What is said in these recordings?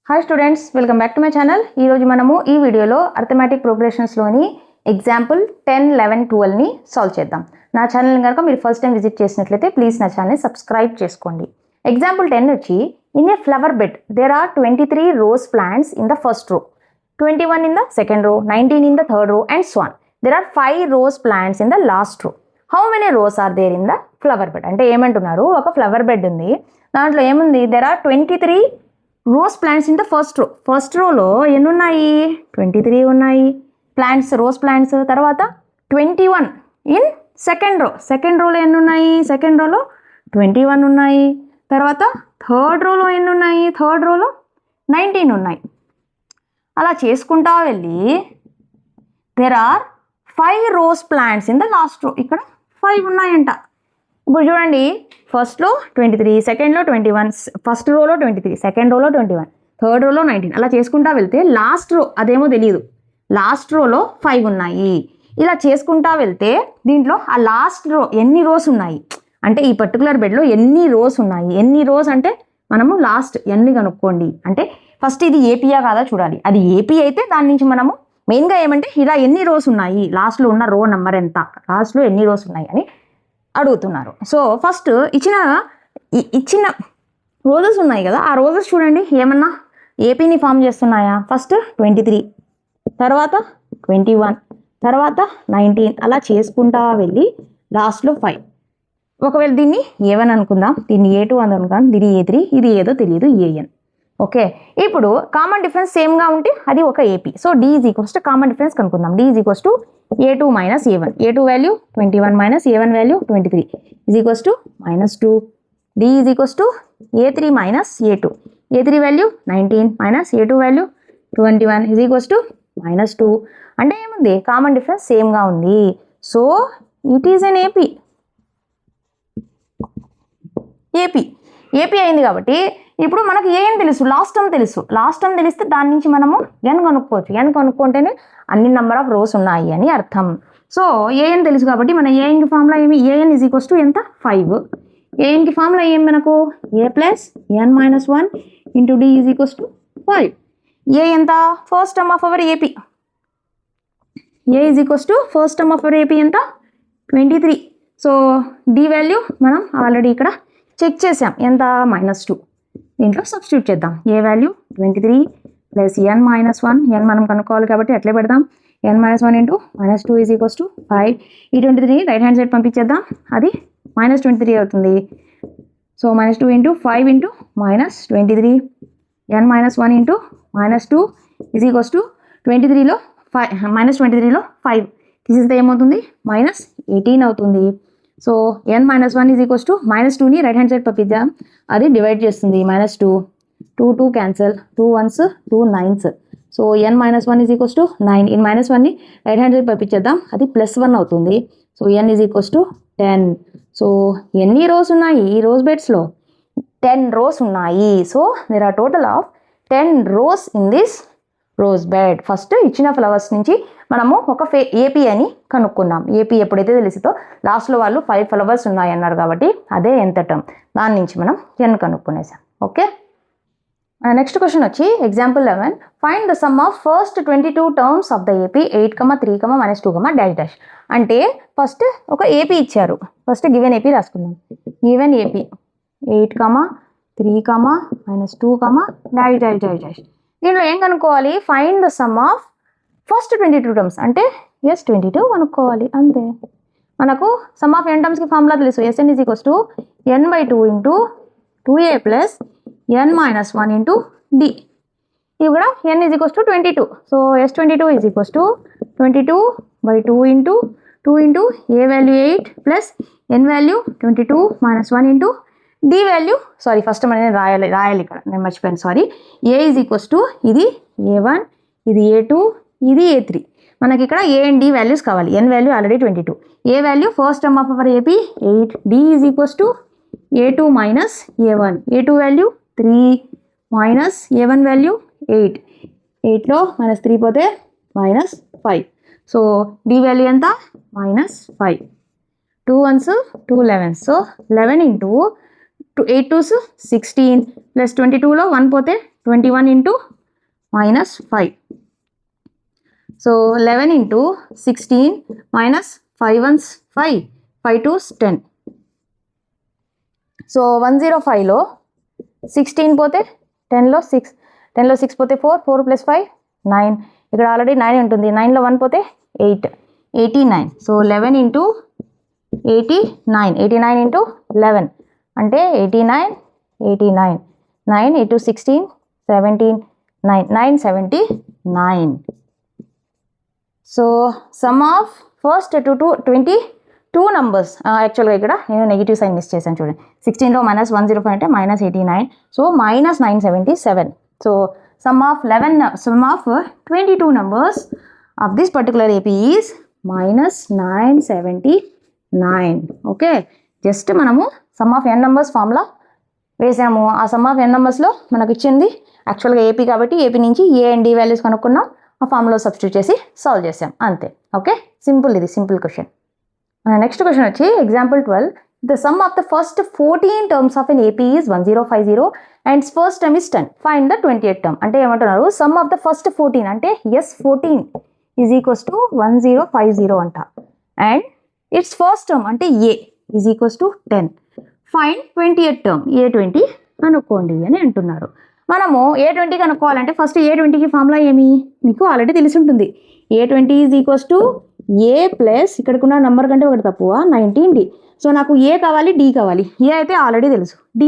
Hi students, welcome back to my channel. ఈరోజు మనము ఈ వీడియోలో అర్థమెటిక్ ప్రోగ్రెషన్స్లోని ఎగ్జాంపుల్ 10, 11, 12ని సాల్వ్ చేద్దాం. నా ఛానల్ని కనుక మీరు ఫస్ట్ టైం విజిట్ చేసినట్లయితే ప్లీజ్ నా ఛానల్ని సబ్స్క్రైబ్ చేసుకోండి. ఎగ్జాంపుల్ 10 వచ్చి in a flower bed there are 23 rose plants in the first row, 21 in the second row, 19 in the third row and so on. There are 5 rose plants in the last row. How many rows are there in the flower bed? అంటే ఏమంటున్నారు, ఒక flower bed ఉంది, దాంట్లో ఏముంది, there are 23 rose plants in the first రో. First రోలో ఎన్ని ఉన్నాయి, 23 ఉన్నాయి ప్లాంట్స్, రోజ్ ప్లాంట్స్. తర్వాత 21 ఇన్ సెకండ్ రో. సెకండ్ రోలో ఎన్ని ఉన్నాయి, సెకండ్ రోలో 21 ఉన్నాయి. తర్వాత థర్డ్ రోలో ఎన్ని ఉన్నాయి, థర్డ్ రోలో 19 ఉన్నాయి. అలా చేసుకుంటా వెళ్ళి there are 5 rose plants in the last row. ఇక్కడ 5 ఉన్నాయంట. ఇప్పుడు చూడండి, ఫస్ట్లో 23, సెకండ్లో 21, ఫస్ట్ రోలో 23, సెకండ్ రోలో 21, థర్డ్ రోలో 19. అలా చేసుకుంటా వెళ్తే లాస్ట్ రో అదేమో తెలియదు, లాస్ట్ రోలో 5 ఉన్నాయి. ఇలా చేసుకుంటా వెళ్తే దీంట్లో ఆ లాస్ట్ రో ఎన్ని రోస్ ఉన్నాయి అంటే ఈ పర్టికులర్ బెడ్లో ఎన్ని రోస్ ఉన్నాయి, ఎన్ని రోస్ అంటే మనము లాస్ట్ ఎన్ని కనుక్కోండి. అంటే ఫస్ట్ ఇది ఏపీయా కాదా చూడాలి. అది ఏపీ అయితే దాని నుంచి మనము మెయిన్గా ఏమంటే ఇలా ఎన్ని రోస్ ఉన్నాయి, లాస్ట్లో ఉన్న రో నెంబర్ ఎంత, లాస్ట్లో ఎన్ని రోస్ ఉన్నాయి అని అడుగుతున్నారు. సో ఫస్ట్ ఇచ్చిన రోజెస్ ఉన్నాయి కదా, ఆ రోజెస్ చూడండి ఏమన్నా ఏపీని ఫామ్ చేస్తున్నాయా. ఫస్ట్ 23, తర్వాత 21, తర్వాత 19. అలా చేసుకుంటా వెళ్ళి లాస్ట్లో 5. ఒకవేళ దీన్ని A1 అనుకుందాం, దీన్ని A2 అనుకుందాం, దీన్ని A3, ఇది ఏదో తెలియదు AN. ఓకే, ఇప్పుడు కామన్ డిఫరెన్స్ సేమ్గా ఉంటే అది ఒక AP. So D is equals to common difference కనుక్కుందాం. D is equals to A2 minus A1. A2 value 21 minus A1 value 23 is equals to -2. D is equals to A3 minus A2. A3 value 19 minus A2 value 21 is equals to -2. అంటే ఏముంది, common difference సేమ్గా ఉంది. So it is an AP. AP అయింది కాబట్టి ఇప్పుడు మనకు ఏం తెలుసు, లాస్ట్ టర్మ్ తెలుసు. లాస్ట్ టర్మ్ తెలిస్తే దాని నుంచి మనము ఎన్ కనుక్కోవచ్చు. ఎన్ కనుక్కుంటేనే అన్ని నెంబర్ ఆఫ్ రోస్ ఉన్నాయి అని అర్థం. సో ఏఎన్ తెలుసు కాబట్టి మన ఏఎన్కి ఫార్ములా ఏమి, ఏఎన్ ఈజ్ ఈక్వల్స్ టు ఎంత, 5. ఏఎన్కి ఫార్ములా ఏం మనకు, A plus N minus 1 into D is equals to 5. A ఎంత, first term of our AP. A is equals to first term of our AP ఎంత, 23. సో D వాల్యూ మనం already ఇక్కడ check చేసాం, ఎంత, -2. దీంట్లో సబ్స్టిట్యూట్ చేద్దాం. A value 23 plus N minus 1. N మనం కనుక్కోవాలి కాబట్టి అట్లే పెడదాం. N minus 1 into -2 is equals to 5. ఈ 23 రైట్ హ్యాండ్ సైడ్ పంపించేద్దాం, అది -23 అవుతుంది. So -2 into 5 into -23. N minus 1 into -2 is equals to 23లో 5 తీసేస్తే ఏమవుతుంది, -18 అవుతుంది. So N minus 1 is equals to -2ని రైట్ హ్యాండ్ సైడ్ పంపిద్దాం, అది డివైడ్ చేస్తుంది. -2, 2 cancel, 2 1s 2 9s. So N minus 1 is equals to 9. ఈ -1ని రైట్ హ్యాండ్ సైడ్ పంపించేద్దాం, అది +1 అవుతుంది. So N is equals to 10. So ఎన్ని రోస్ ఉన్నాయి ఈ రోజ్ బెడ్స్లో, 10 రోస్ ఉన్నాయి. So there are total of 10 rows in this rose bed. First ఇచ్చిన ఫ్లవర్స్ నుంచి మనము ఒక ఏపీ అని కనుక్కున్నాం. ఏపీ ఎప్పుడైతే తెలిసిందో లాస్ట్లో వాళ్ళు 5 ఫ్లవర్స్ ఉన్నాయి అన్నారు కాబట్టి అదే ఎంత టర్మ్, దాని నుంచి మనం ఎన్ కనుక్కునేసాం. ఓకే, నెక్స్ట్ క్వశ్చన్ వచ్చి example 11. Find the sum of first 22 terms of the AP 8, 3, -2, dash. అంటే ఫస్ట్ ఒక ఏపీ ఇచ్చారు, ఫస్ట్ గివెన్ ఏపీ రాసుకుందాం. Given AP 8, 3, -2, dash. దీంట్లో ఏం కనుక్కోవాలి, find the sum of first 22 terms. అంటే S22 కనుక్కోవాలి, అంతే. మనకు సమ్ ఆఫ్ n టర్మ్స్కి ఫార్ములా తెలుసు, Sn is equals to n/2 into 2a plus n minus 1 into D. ఇది కూడా n is equals to 22. So S22 is equals to 22/2 into 2 into a value 8 plus n value 22 minus 1 into D value, sorry first మనం రాయాలి ఇక్కడ, నేను మర్చిపోయాను, sorry. A is equals to ఇది A1, ఇది A2, ఇది A3. మనకి ఇక్కడ A అండ్ D వాల్యూస్ కావాలి. N value already 22. A value first term of our AP 8. D is equals to A2 minus A1. A2 value 3 minus A1 value 8. 8లో -3 పోతే -5. So D value ఎంత, -5. 2 1s 2 11s. So 11 into 8 2s 16 plus 22లో 1 పోతే 21 into -5. So 11 into 16 minus 5 1s 5 5 2s 10. So 105లో 16 పోతే 10లో 6 పోతే 4 plus 5 9. ఇక్కడ already 9 ఉంటుంది. 9లో 1 పోతే 8 89. So 11 into 89 into 11 అంటే 89 9 into 16 17 979. So some of first 22 numbers. యాక్చువల్గా ఇక్కడ నేను నెగిటివ్ సైన్ మిస్ చేశాను చూడండి. 16లో -105 అంటే -89. So -977. So sum of 22 numbers of this particular AP is -979. Okay, just మనము sum of n numbers formula వేసాము. ఆ సమ్ ఆఫ్ n నంబర్స్లో మనకు ఇచ్చింది యాక్చువల్గా ఏపీ కాబట్టి ఏపీ నుంచి ఏ అండ్ డి వాల్యూస్ కనుక్కున్నాం, ఆ ఫార్ములా సబ్స్టిట్యూట్ చేసి సాల్వ్ చేసాం అంతే. ఓకే, సింపుల్, ఇది సింపుల్ క్వశ్చన్. నెక్స్ట్ క్వశ్చన్ వచ్చి example 12. The sum of the first 14 terms of an AP is 1050 and its first term is 10. Find the 20th term. అంటే ఏమంటున్నారు, sum of the first 14 అంటే S14 is equals to 1050 అంట. And its first term అంటే A is equals to 10. Find 20th term A20 కనుక్కోండి అని అంటున్నారు. మనము A20 కనుక్కోవాలంటే first A20కి formula ఏమి మీకు ఆల్రెడీ తెలిసి ఉంటుంది. A20 is equals to A plus ఇక్కడికున్న నెంబర్ కంటే ఒకటి తక్కువ 19D. సో నాకు ఏ కావాలి, డి కావాలి. ఏ అయితే ఆల్రెడీ తెలుసు, డి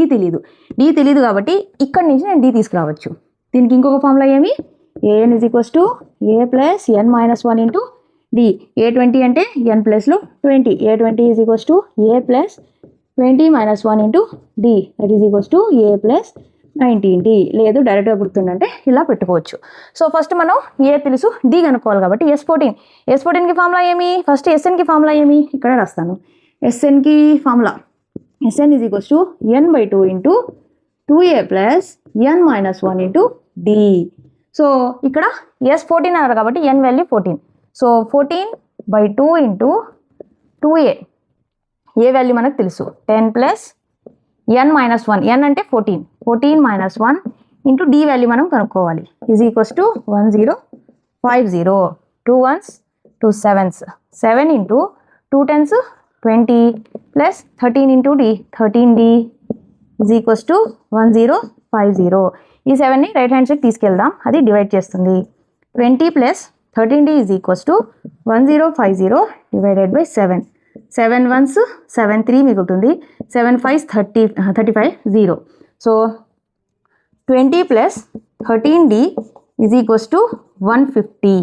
తెలియదు కాబట్టి ఇక్కడి నుంచి నేను డి తీసుకురావచ్చు. దీనికి ఇంకొక ఫార్ములా ఏమి, a n is equals to a plus n minus 1 into d. A20 అంటే ఎన్ ప్లస్లో 20. A20 is equals to a plus 20 minus 1 into d, that is equals to a plus 19D. లేదు డైరెక్ట్గా గుర్తుందంటే ఇలా పెట్టుకోవచ్చు. సో ఫస్ట్ మనం ఏ తెలుసు, D కనుక్కోవాలి కాబట్టి S14కి ఫార్ములా ఏమి, ఫస్ట్ ఎస్ఎన్కి ఫార్ములా ఏమి ఇక్కడ రాస్తాను. ఎస్ఎన్కి formula S N is equals to n/2 into 2a plus n minus 1 into D. So ఇక్కడ S14 అన్నారు కాబట్టి n value 14. So 14/2 into 2a, A value మనకు తెలుసు 10 ప్లస్ n మైనస్ 1, n అంటే 14 మైనస్ 1 ఇంటూ డి వాల్యూ మనం కనుక్కోవాలి. Is equals to 1050. 2 1s 2 7s 7 into 2 10s 20 plus 13 into d 13D is equals to 1050. ఈ 7ని right hand side తీసుకెళ్దాం, అది divide చేస్తుంది. 20 plus 13D is equals to 1050 divided by 7. 7 1s 7 3 మిగులుతుంది. 7 5s 35 0. So 20 plus 13D is equals to 150.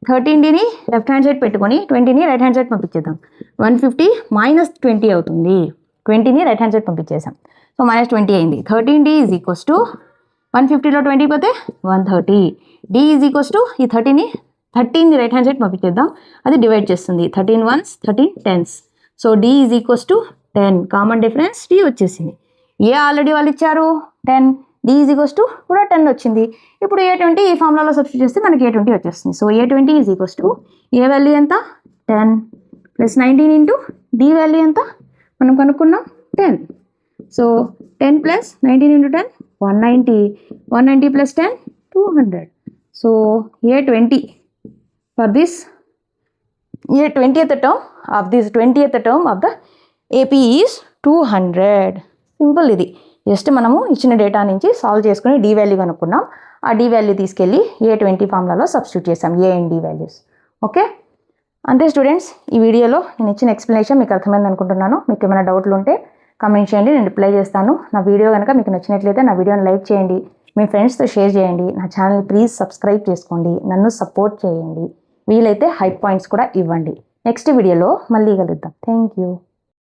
13Dని left hand side పెట్టుకొని 20ని right hand side పంపించేద్దాం. 150 minus 20 అవుతుంది. 20ని రైట్ హ్యాండ్ సైడ్ పంపించేసాం. సో -20 అయింది. 13D ఈజ్ ఈక్వల్స్ టు 150లో 20 పోతే 130. D ఈజ్ ఈక్వల్స్ టు ఈ 13ని రైట్ హ్యాండ్ సైడ్ పంపించేద్దాం, అది డివైడ్ చేస్తుంది. 13 1s 13 10s. So D is equals to 10. Common difference D వచ్చేసింది. ఏ ఆల్రెడీ వాళ్ళు ఇచ్చారు 10, D ఈజ్ ఈక్వల్స్ టు కూడా 10 వచ్చింది. ఇప్పుడు A20 ఈ ఫార్ములాలో సబ్స్టిట్యూట్ చేస్తే మనకి A20 వచ్చేస్తుంది. So A20 is equals to A value ఎంత 10 ప్లస్ 19 ఇంటూ D వాల్యూ ఎంత మనం కనుక్కున్నాం 10. So 10 plus 19 into 10 190 plus 10 200. So A20 for this A20th term of this 20th term of the AP is 200. Simple, ఇది just మనము ఇచ్చిన data నుంచి solve చేసుకుని D value కనుక్కున్నాం. ఆ D value తీసుకెళ్ళి A20 ఫార్ములాలో సబ్స్టిట్యూట్ చేసాం, a and d values. Okay, అంతే స్టూడెంట్స్. ఈ వీడియోలో నేను ఇచ్చిన ఎక్స్ప్లెనేషన్ మీకు అర్థమైంది అనుకుంటున్నాను. మీకు ఏమైనా డౌట్లు ఉంటే కామెంట్ చేయండి, నేను రిప్లై చేస్తాను. నా వీడియో కనుక మీకు నచ్చినట్లయితే నా వీడియోని లైక్ చేయండి, మీ ఫ్రెండ్స్తో షేర్ చేయండి. నా ఛానల్ ప్లీజ్ సబ్స్క్రైబ్ చేసుకోండి, నన్ను సపోర్ట్ చేయండి. వీలైతే హై పాయింట్స్ కూడా ఇవ్వండి. నెక్స్ట్ వీడియోలో మళ్ళీ కలుద్దాం. Thank you.